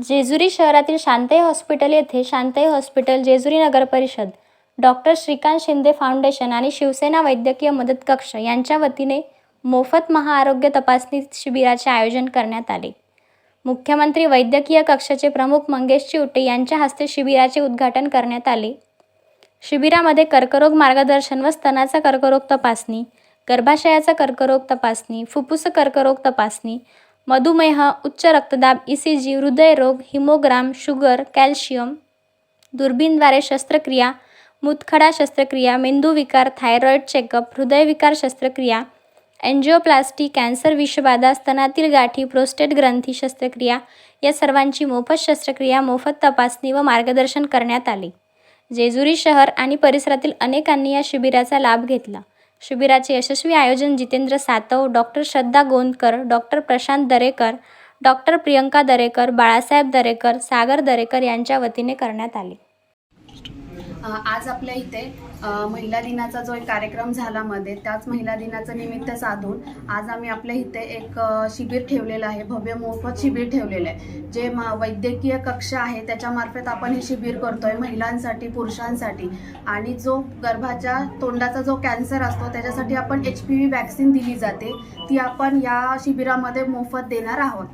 जेजुरी शहरातील शांताई हॉस्पिटल येथे शांताई हॉस्पिटल, जेजुरी नगर परिषद, डॉक्टर श्रीकांत शिंदे फाउंडेशन आणि शिवसेना वैद्यकीय मदत कक्ष यांच्या वतीने मोफत महाआरोग्य तपासणी शिबिराचे आयोजन करण्यात आले. मुख्यमंत्री वैद्यकीय कक्षाचे प्रमुख मंगेश चिवटे यांच्या हस्ते शिबिराचे उद्घाटन करण्यात आले. शिबिरामध्ये कर्करोग मार्गदर्शन व स्तनाचा कर्करोग तपासणी, गर्भाशयाचा कर्करोग तपासणी, फुफ्फुस कर्करोग तपासणी, मधुमेह, उच्च रक्तदाब, ECG, हृदयरोग, हिमोग्राम, शुगर, कॅल्शियम, दुर्बीणद्वारे शस्त्रक्रिया, मूतखडा शस्त्रक्रिया, मेंदूविकार, थायरॉईड चेकअप, हृदयविकार शस्त्रक्रिया, एंजिओप्लास्टी, कॅन्सर विषबाधा, स्तनातील गाठी, प्रोस्टेट ग्रंथी शस्त्रक्रिया या सर्वांची मोफत शस्त्रक्रिया, मोफत तपासणी व मार्गदर्शन करण्यात आले. जेजुरी शहर आणि परिसरातील अनेकांनी या शिबिराचा लाभ घेतला. शिबिराचे यशस्वी आयोजन जितेंद्र सातव, डॉक्टर श्रद्धा गोंदकर, डॉक्टर प्रशांत दरेकर, डॉक्टर प्रियंका दरेकर, बाळासाहेब दरेकर, सागर दरेकर यांच्या वतीने करण्यात आले. आज आपल्या इथे महिला दिनाचा जो एक कार्यक्रम झाला मध्ये, त्याच महिला दिनाचं निमित्त साधून आज आम्ही आपल्या इथे एक शिबिर ठेवलेलं आहे. भव्य मोफत शिबिर ठेवलेलं आहे. जे वैद्यकीय कक्ष आहे त्याच्यामार्फत आपण हे शिबिर करतोय महिलांसाठी, पुरुषांसाठी. आणि जो गर्भाच्या तोंडाचा जो कॅन्सर असतो त्याच्यासाठी आपण HPV वॅक्सिन दिली जाते, ती आपण या शिबिरामध्ये मोफत देणार आहोत.